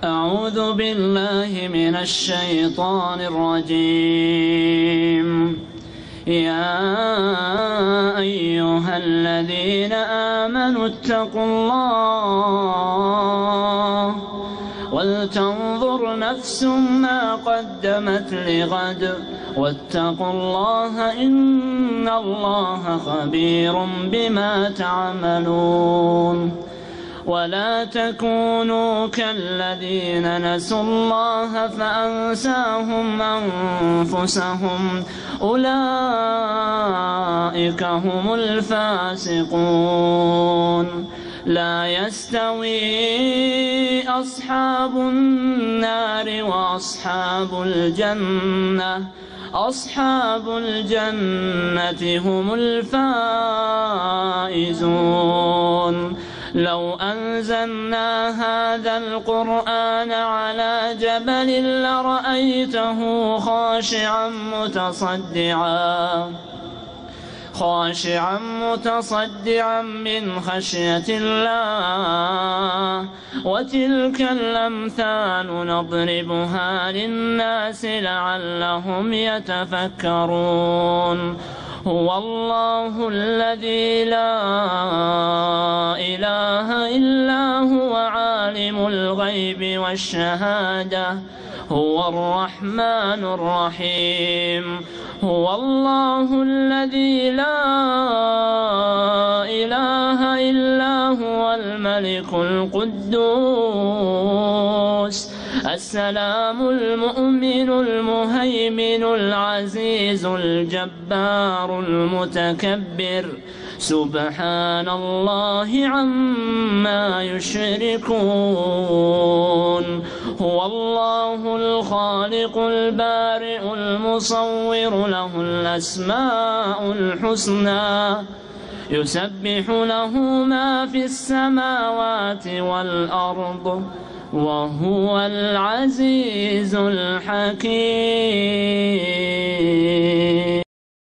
أعوذ بالله من الشيطان الرجيم. يا أيها الذين آمنوا اتقوا الله ولتنظر نفس ما قدمت لغد واتقوا الله إن الله خبير بما تعملون. ولا تكونوا كالذين نسوا الله فأنساهم أنفسهم أولئك هم الفاسقون. لا يستوي أصحاب النار وأصحاب الجنة، أصحاب الجنة هم الفائزون. لو أنزلنا هذا القرآن على جبل لرأيته خاشعا متصدعا من خشية الله. وتلك الأمثال نضربها للناس لعلهم يتفكرون. هو الله الذي لا إله إلا هو عالم الغيب والشهادة، هو الرحمن الرحيم. هو الله الذي لا إله إلا هو الملك القدوس السلام المؤمن المهيمن العزيز الجبار المتكبر. سبحان الله عما يشركون. هو الله الخالق البارئ المصور له الأسماء الحسنى يسبح له ما في السماوات والأرض وهو العزيز الحكيم.